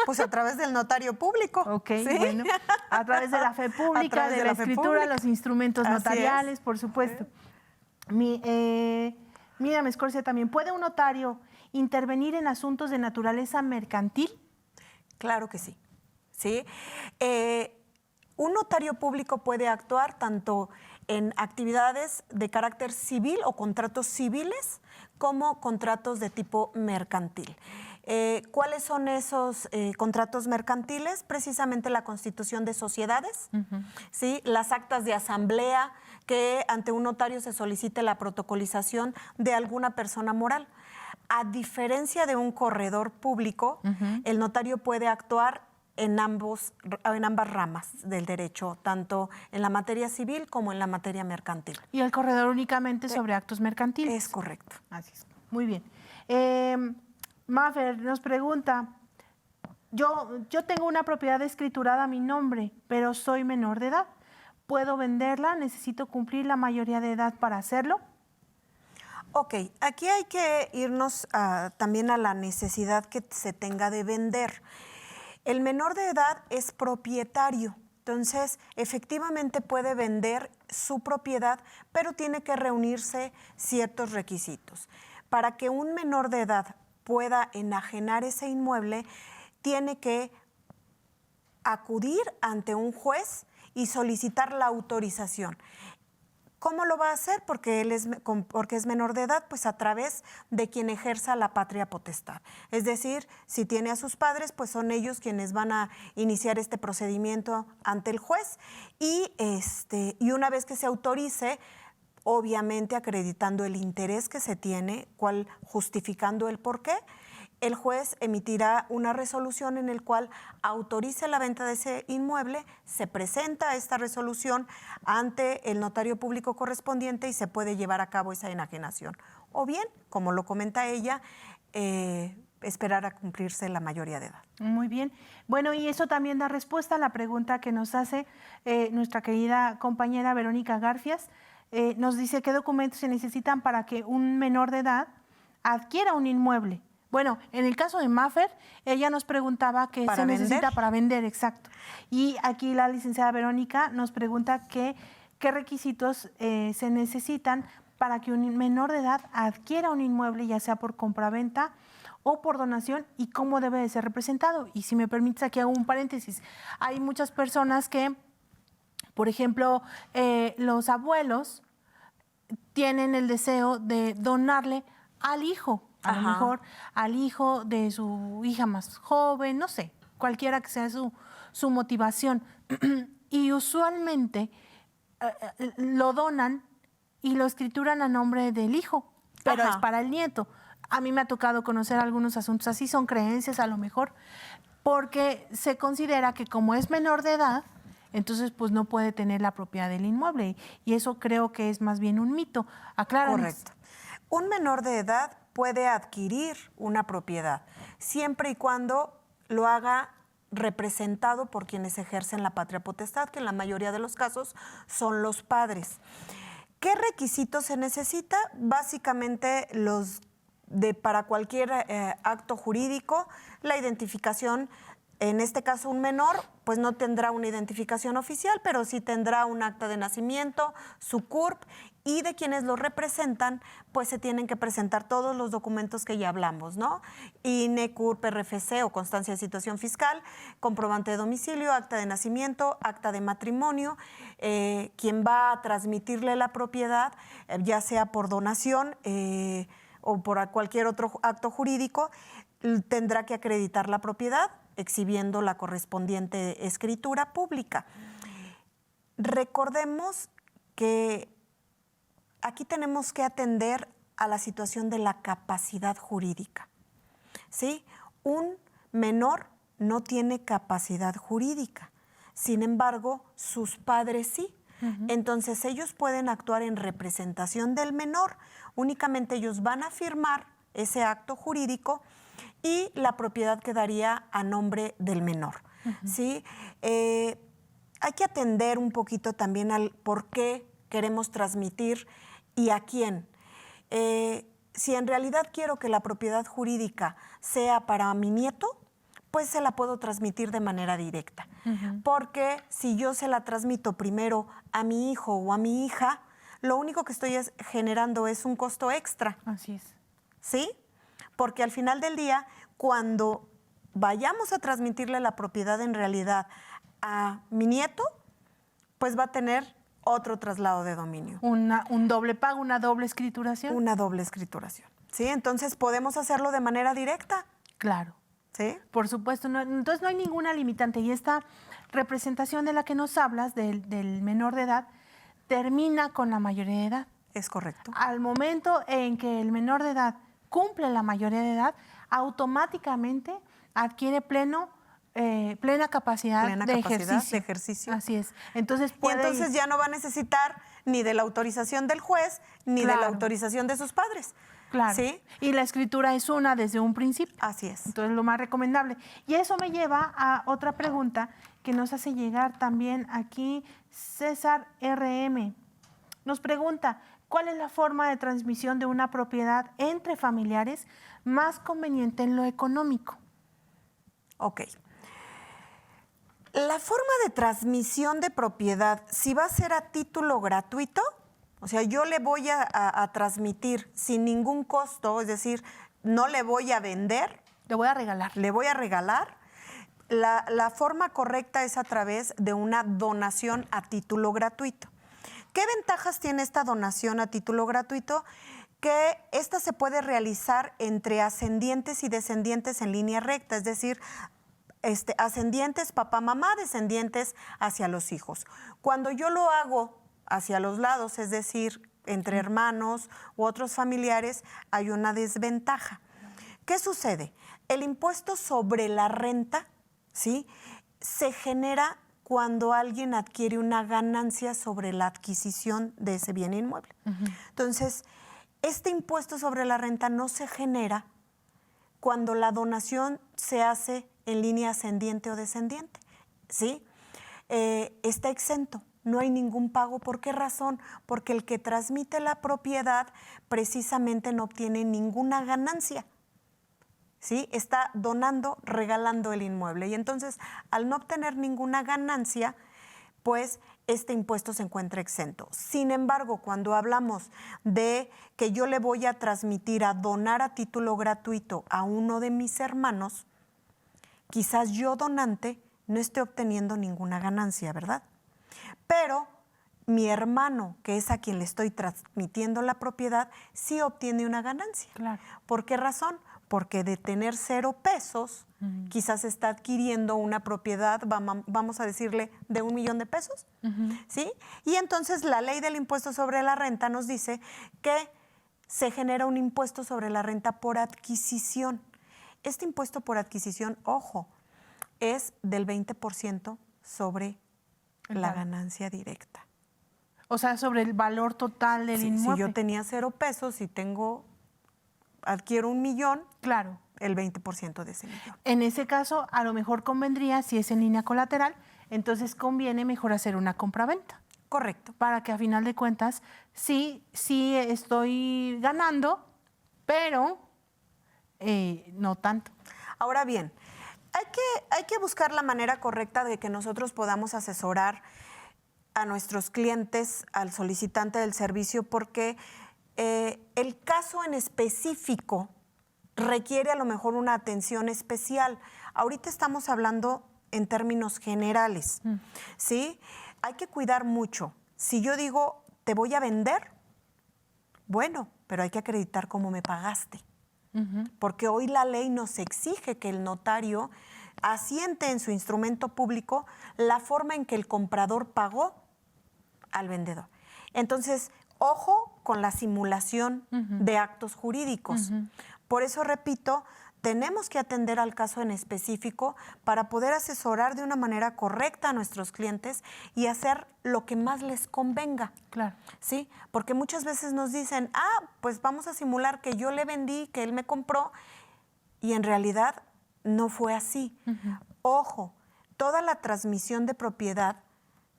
Pues a través del notario público. Ok, ¿sí? bueno, a través de la fe pública, de la escritura, los instrumentos notariales, por supuesto. Miriam Escorcia también, ¿puede un notario intervenir en asuntos de naturaleza mercantil? Claro que sí. ¿Sí? Un notario público puede actuar tanto en actividades de carácter civil o contratos civiles como contratos de tipo mercantil. ¿Cuáles son esos contratos mercantiles? Precisamente la constitución de sociedades, ¿sí? Las actas de asamblea, que ante un notario se solicite la protocolización de alguna persona moral. A diferencia de un corredor público, el notario puede actuar en ambas ramas del derecho, tanto en la materia civil como en la materia mercantil. Y el corredor únicamente sobre actos mercantiles. Es correcto. Así es. Muy bien. Mafer nos pregunta, yo tengo una propiedad escriturada a mi nombre, pero soy menor de edad. ¿Puedo venderla? ¿Necesito cumplir la mayoría de edad para hacerlo? Ok, aquí hay que irnos también a la necesidad que se tenga de vender. El menor de edad es propietario, entonces efectivamente puede vender su propiedad, pero tiene que reunirse ciertos requisitos. Para que un menor de edad pueda enajenar ese inmueble, tiene que acudir ante un juez y solicitar la autorización. ¿Cómo lo va a hacer? Porque es menor de edad, pues a través de quien ejerza la patria potestad. Es decir, si tiene a sus padres, pues son ellos quienes van a iniciar este procedimiento ante el juez y una vez que se autorice, obviamente acreditando el interés que se tiene, justificando el por qué. El juez emitirá una resolución en el cual autorice la venta de ese inmueble, se presenta esta resolución ante el notario público correspondiente y se puede llevar a cabo esa enajenación. O bien, como lo comenta ella, esperar a cumplirse la mayoría de edad. Muy bien. Bueno, y eso también da respuesta a la pregunta que nos hace nuestra querida compañera Verónica Garfias. Nos dice qué documentos se necesitan para que un menor de edad adquiera un inmueble. Bueno, en el caso de Maffer, ella nos preguntaba qué se necesita para vender, exacto. Y aquí la licenciada Verónica nos pregunta qué requisitos se necesitan para que un menor de edad adquiera un inmueble, ya sea por compraventa o por donación, y cómo debe de ser representado. Y si me permites, aquí hago un paréntesis. Hay muchas personas que, por ejemplo, los abuelos tienen el deseo de donarle al hijo, a lo mejor al hijo de su hija más joven, no sé, cualquiera que sea su motivación. Y usualmente lo donan y lo escrituran a nombre del hijo, pero es para el nieto. A mí me ha tocado conocer algunos asuntos así, son creencias a lo mejor, porque se considera que como es menor de edad, entonces pues no puede tener la propiedad del inmueble. Y eso creo que es más bien un mito. Acláranos. Correcto. Un menor de edad puede adquirir una propiedad, siempre y cuando lo haga representado por quienes ejercen la patria potestad, que en la mayoría de los casos son los padres. ¿Qué requisitos se necesita? Básicamente para cualquier acto jurídico, la identificación. En este caso, un menor, pues no tendrá una identificación oficial, pero sí tendrá un acta de nacimiento, su CURP, y de quienes lo representan, pues se tienen que presentar todos los documentos que ya hablamos, ¿no? INE, CURP, RFC o constancia de situación fiscal, comprobante de domicilio, acta de nacimiento, acta de matrimonio. Quien va a transmitirle la propiedad, ya sea por donación o por cualquier otro acto jurídico, tendrá que acreditar la propiedad, exhibiendo la correspondiente escritura pública. Recordemos que aquí tenemos que atender a la situación de la capacidad jurídica, ¿sí? Un menor no tiene capacidad jurídica, sin embargo, sus padres sí. Entonces, ellos pueden actuar en representación del menor, únicamente ellos van a firmar ese acto jurídico y la propiedad quedaría a nombre del menor, ¿sí? Hay que atender un poquito también al por qué queremos transmitir y a quién. Si en realidad quiero que la propiedad jurídica sea para mi nieto, pues se la puedo transmitir de manera directa. Porque si yo se la transmito primero a mi hijo o a mi hija, lo único que estoy generando es un costo extra. Así es. ¿Sí? Porque al final del día, cuando vayamos a transmitirle la propiedad en realidad a mi nieto, pues va a tener otro traslado de dominio. Un doble pago, una doble escrituración. Una doble escrituración. ¿Sí? Entonces, ¿podemos hacerlo de manera directa? Claro. ¿Sí? Por supuesto. Entonces, no hay ninguna limitante. Y esta representación de la que nos hablas, del menor de edad, termina con la mayoría de edad. Es correcto. Al momento en que el menor de edad cumple la mayoría de edad, automáticamente adquiere plena capacidad de ejercicio. Así es. Entonces ya no va a necesitar ni de la autorización del juez, ni de la autorización de sus padres. Claro. ¿Sí? Y la escritura es una desde un principio. Así es. Entonces, lo más recomendable. Y eso me lleva a otra pregunta que nos hace llegar también aquí César RM. Nos pregunta, ¿cuál es la forma de transmisión de una propiedad entre familiares más conveniente en lo económico? Ok. La forma de transmisión de propiedad, si va a ser a título gratuito, o sea, yo le voy a transmitir sin ningún costo, es decir, no le voy a vender. Le voy a regalar. Le voy a regalar. La forma correcta es a través de una donación a título gratuito. ¿Qué ventajas tiene esta donación a título gratuito? Que esta se puede realizar entre ascendientes y descendientes en línea recta, es decir, ascendientes papá, mamá, descendientes hacia los hijos. Cuando yo lo hago hacia los lados, es decir, entre hermanos u otros familiares, hay una desventaja. ¿Qué sucede? El impuesto sobre la renta, ¿sí?, se genera cuando alguien adquiere una ganancia sobre la adquisición de ese bien inmueble. Entonces, este impuesto sobre la renta no se genera cuando la donación se hace en línea ascendiente o descendiente, ¿sí? Está exento, no hay ningún pago. ¿Por qué razón? Porque el que transmite la propiedad precisamente no obtiene ninguna ganancia, ¿sí? Está donando, regalando el inmueble. Y entonces, al no obtener ninguna ganancia, pues este impuesto se encuentra exento. Sin embargo, cuando hablamos de que yo le voy a transmitir, a donar a título gratuito a uno de mis hermanos, quizás yo, donante, no esté obteniendo ninguna ganancia, ¿verdad? Pero mi hermano, que es a quien le estoy transmitiendo la propiedad, sí obtiene una ganancia. Claro. ¿Por qué razón? Porque de tener 0 pesos, quizás está adquiriendo una propiedad, vamos a decirle, de 1 millón de pesos, ¿sí? Y entonces la ley del impuesto sobre la renta nos dice que se genera un impuesto sobre la renta por adquisición. Este impuesto por adquisición, ojo, es del 20% sobre la ganancia directa. O sea, sobre el valor total del inmueble. Si yo tenía 0 pesos y adquiero 1 millón, claro, el 20% de ese millón. En ese caso, a lo mejor convendría, si es en línea colateral, entonces conviene mejor hacer una compraventa. Correcto. Para que a final de cuentas, sí estoy ganando, pero no tanto. Ahora bien, hay que buscar la manera correcta de que nosotros podamos asesorar a nuestros clientes, al solicitante del servicio, porque el caso en específico requiere a lo mejor una atención especial. Ahorita estamos hablando en términos generales, ¿sí? Hay que cuidar mucho. Si yo digo, te voy a vender, bueno, pero hay que acreditar cómo me pagaste. Porque hoy la ley nos exige que el notario asiente en su instrumento público la forma en que el comprador pagó al vendedor. Entonces, ojo con la simulación de actos jurídicos. Por eso, repito, tenemos que atender al caso en específico para poder asesorar de una manera correcta a nuestros clientes y hacer lo que más les convenga. Claro. ¿Sí? Porque muchas veces nos dicen, pues vamos a simular que yo le vendí, que él me compró, y en realidad no fue así. Ojo, toda la transmisión de propiedad,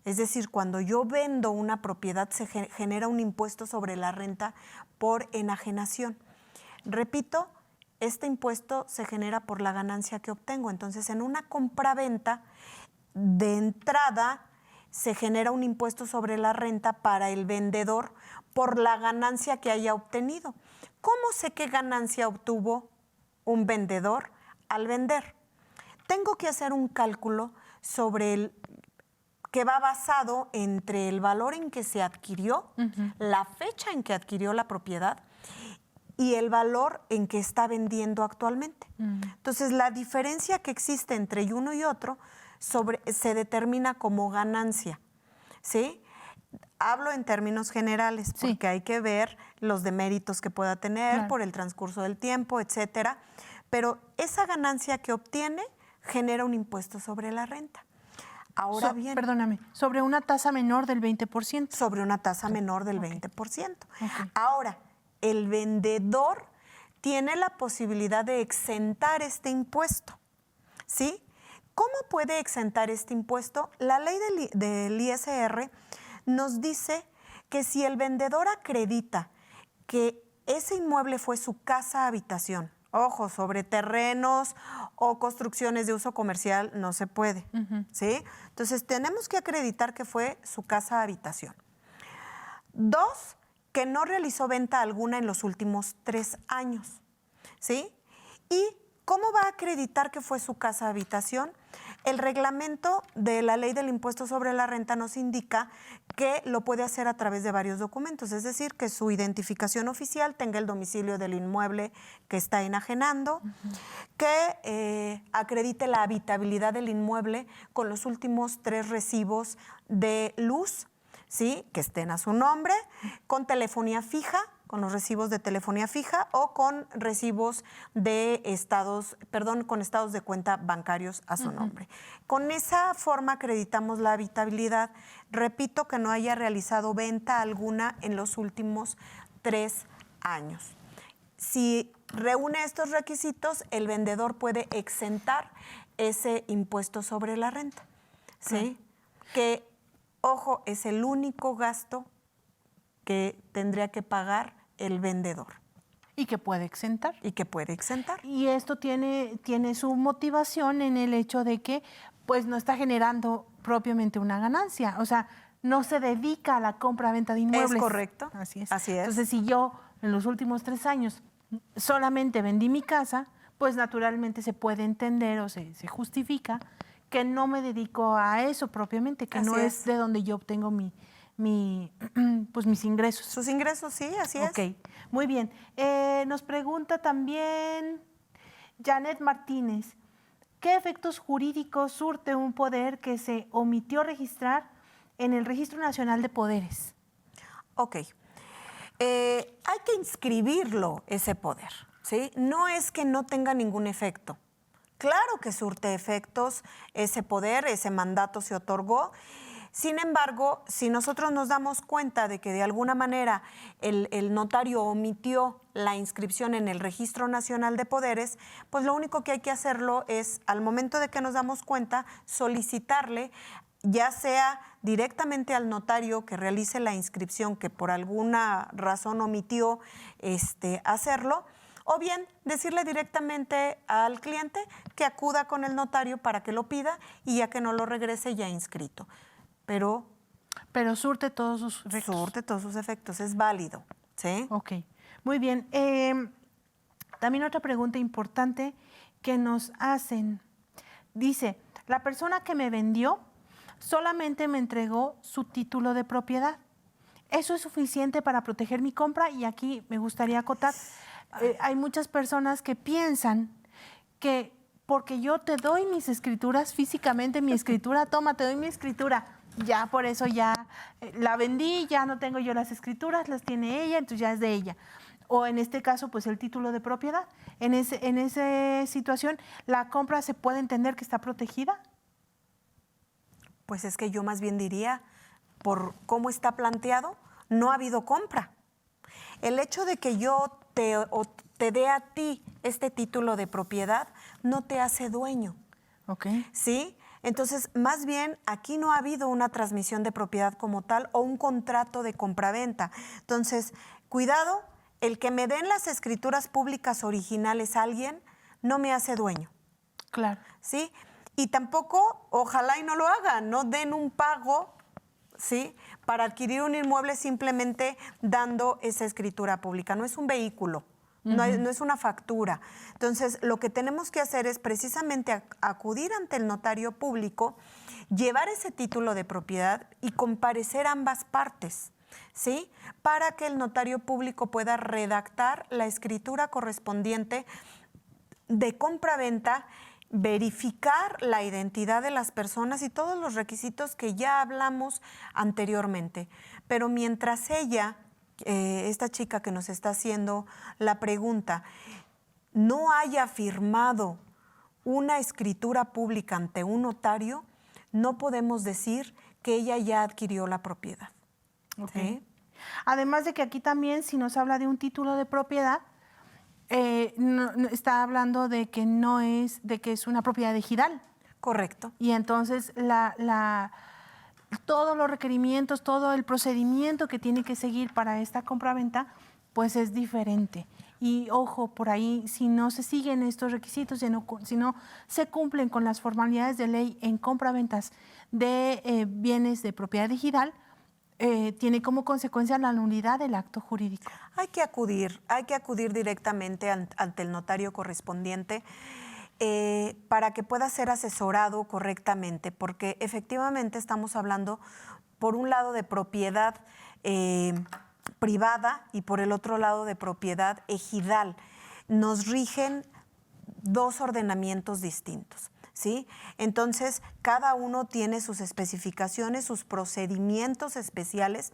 es decir, cuando yo vendo una propiedad, se genera un impuesto sobre la renta por enajenación. Repito, este impuesto se genera por la ganancia que obtengo. Entonces, en una compraventa, de entrada, se genera un impuesto sobre la renta para el vendedor por la ganancia que haya obtenido. ¿Cómo sé qué ganancia obtuvo un vendedor al vender? Tengo que hacer un cálculo sobre que va basado entre el valor en que se adquirió, la fecha en que adquirió la propiedad y el valor en que está vendiendo actualmente. Entonces, la diferencia que existe entre uno y otro se determina como ganancia, ¿sí? Hablo en términos generales porque hay que ver los deméritos que pueda tener por el transcurso del tiempo, etcétera. Pero esa ganancia que obtiene genera un impuesto sobre la renta. Ahora bien... Perdóname, sobre una tasa menor del 20%. Sobre una tasa menor del 20%. Ahora, el vendedor tiene la posibilidad de exentar este impuesto, ¿sí? ¿Cómo puede exentar este impuesto? La ley del ISR nos dice que si el vendedor acredita que ese inmueble fue su casa-habitación, ojo, sobre terrenos o construcciones de uso comercial no se puede, ¿sí? Entonces, tenemos que acreditar que fue su casa-habitación. 2, que no realizó venta alguna en los últimos 3 años, ¿sí? ¿Y cómo va a acreditar que fue su casa-habitación? El reglamento de la ley del impuesto sobre la renta nos indica que lo puede hacer a través de varios documentos, es decir, que su identificación oficial tenga el domicilio del inmueble que está enajenando, que acredite la habitabilidad del inmueble con los últimos 3 recibos de luz, ¿sí? Que estén a su nombre, con telefonía fija, con los recibos de telefonía fija o con recibos de con estados de cuenta bancarios a su nombre. Con esa forma acreditamos la habitabilidad. Repito, que no haya realizado venta alguna en los últimos 3 años. Si reúne estos requisitos, el vendedor puede exentar ese impuesto sobre la renta, ¿sí? Que, ojo, es el único gasto que tendría que pagar el vendedor. Y que puede exentar. Y que puede exentar. Y esto tiene su motivación en el hecho de que pues no está generando propiamente una ganancia. O sea, no se dedica a la compra-venta de inmuebles. Es correcto. Así es. Así es. Entonces, si yo en los últimos 3 años solamente vendí mi casa, pues naturalmente se puede entender o se justifica que no me dedico a eso propiamente, que Así no es de donde yo obtengo pues mis ingresos. Sus ingresos, sí, así es. Ok, muy bien. Nos pregunta también Janet Martínez, ¿qué efectos jurídicos surte un poder que se omitió registrar en el Registro Nacional de Poderes? Ok. Hay que inscribirlo, ese poder, ¿sí? No es que no tenga ningún efecto. Claro que surte efectos ese poder, ese mandato se otorgó. Sin embargo, si nosotros nos damos cuenta de que de alguna manera el notario omitió la inscripción en el Registro Nacional de Poderes, pues lo único que hay que hacerlo es, al momento de que nos damos cuenta, solicitarle, ya sea directamente al notario que realice la inscripción, que por alguna razón omitió hacerlo, o bien decirle directamente al cliente que acuda con el notario para que lo pida y ya que no lo regrese ya inscrito. Pero surte todos sus efectos. Surte todos sus efectos, es válido, ¿sí? Ok, muy bien. También otra pregunta importante que nos hacen. Dice, la persona que me vendió solamente me entregó su título de propiedad. ¿Eso es suficiente para proteger mi compra? Y aquí me gustaría acotar, hay muchas personas que piensan que porque yo te doy mis escrituras físicamente, mi escritura, toma, te doy mi escritura, ya por eso ya la vendí, ya no tengo yo las escrituras, las tiene ella, entonces ya es de ella. O en este caso, pues el título de propiedad. En esa situación, ¿la compra se puede entender que está protegida? Pues es que yo más bien diría, por cómo está planteado, no ha habido compra. El hecho de que yo te dé a ti este título de propiedad no te hace dueño. Ok. ¿Sí? Entonces, más bien, aquí no ha habido una transmisión de propiedad como tal o un contrato de compraventa. Entonces, cuidado, el que me den las escrituras públicas originales a alguien no me hace dueño. Claro. ¿Sí? Y tampoco, ojalá y no lo hagan, no den un pago, ¿sí?, para adquirir un inmueble simplemente dando esa escritura pública. No es un vehículo, no es una factura. Entonces, lo que tenemos que hacer es precisamente acudir ante el notario público, llevar ese título de propiedad y comparecer ambas partes, ¿sí?, para que el notario público pueda redactar la escritura correspondiente de compraventa, verificar la identidad de las personas y todos los requisitos que ya hablamos anteriormente. Pero mientras ella, esta chica que nos está haciendo la pregunta, no haya firmado una escritura pública ante un notario, no podemos decir que ella ya adquirió la propiedad. Okay. ¿Sí? Además de que aquí también, si nos habla de un título de propiedad, no, está hablando de que no es, de que es una propiedad ejidal. Correcto. Y entonces todos los requerimientos, todo el procedimiento que tiene que seguir para esta compraventa, pues es diferente. Y ojo, por ahí, si no se siguen estos requisitos, si no se cumplen con las formalidades de ley en compraventas de bienes de propiedad ejidal, tiene como consecuencia la nulidad del acto jurídico. Hay que acudir directamente ante el notario correspondiente para que pueda ser asesorado correctamente, porque efectivamente estamos hablando, por un lado, de propiedad privada y por el otro lado de propiedad ejidal. Nos rigen dos ordenamientos distintos. ¿sí? Entonces, cada uno tiene sus especificaciones, sus procedimientos especiales,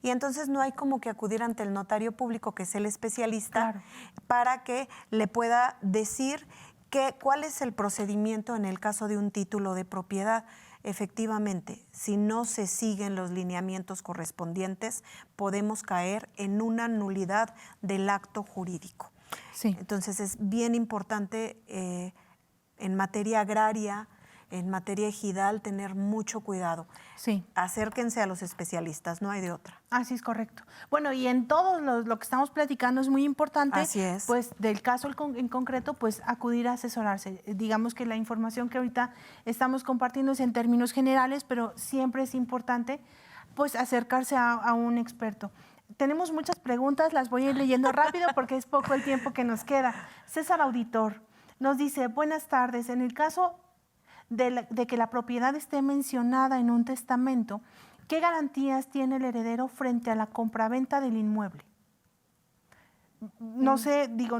y entonces no hay como que acudir ante el notario público, que es el especialista, Claro. para que le pueda decir cuál es el procedimiento en el caso de un título de propiedad. Efectivamente, si no se siguen los lineamientos correspondientes, podemos caer en una nulidad del acto jurídico. Sí. Entonces, es bien importante en materia agraria, en materia ejidal, tener mucho cuidado. Sí. Acérquense a los especialistas, no hay de otra. Así es correcto. Bueno, y en todo lo que estamos platicando es muy importante, Así es. pues del caso en concreto, pues acudir a asesorarse. Digamos que la información que ahorita estamos compartiendo es en términos generales, pero siempre es importante pues acercarse a un experto. Tenemos muchas preguntas, las voy a ir leyendo rápido porque es poco el tiempo que nos queda. César Auditor nos dice, buenas tardes, en el caso de que la propiedad esté mencionada en un testamento, ¿qué garantías tiene el heredero frente a la compraventa del inmueble? No sé, digo,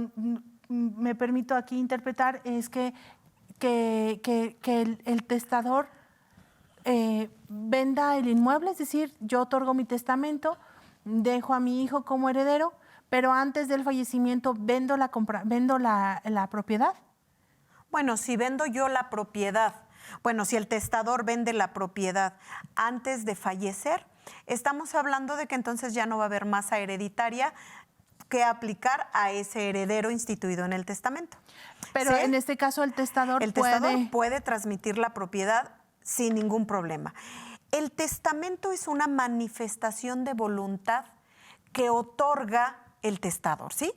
me permito aquí interpretar, es que el testador venda el inmueble, es decir, yo otorgo mi testamento, dejo a mi hijo como heredero, pero antes del fallecimiento vendo la propiedad. Bueno, si vendo yo la propiedad, bueno, si el testador vende la propiedad antes de fallecer, estamos hablando de que entonces ya no va a haber masa hereditaria que aplicar a ese heredero instituido en el testamento. Pero ¿sí? en este caso el testador puede transmitir la propiedad sin ningún problema. El testamento es una manifestación de voluntad que otorga el testador, ¿sí?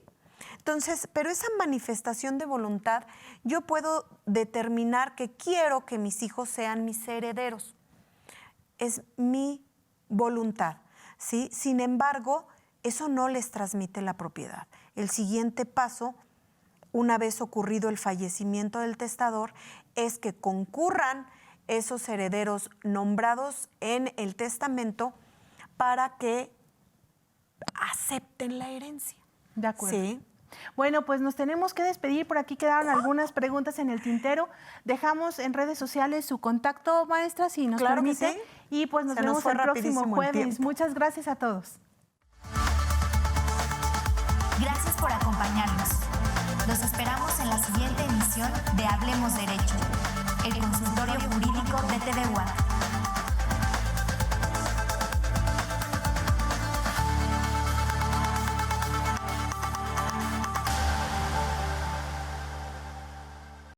Entonces, pero esa manifestación de voluntad, yo puedo determinar que quiero que mis hijos sean mis herederos. Es mi voluntad, ¿sí? Sin embargo, eso no les transmite la propiedad. El siguiente paso, una vez ocurrido el fallecimiento del testador, es que concurran esos herederos nombrados en el testamento para que acepten la herencia. De acuerdo. Sí. Bueno, pues nos tenemos que despedir. Por aquí quedaron algunas preguntas en el tintero. Dejamos en redes sociales su contacto, maestra, si nos Claro que permite. sí. Y pues nos Se nos vemos fue el próximo rapidísimo el jueves. tiempo. Muchas gracias a todos. Gracias por acompañarnos. Los esperamos en la siguiente emisión de Hablemos Derecho, el consultorio jurídico de TV UAC.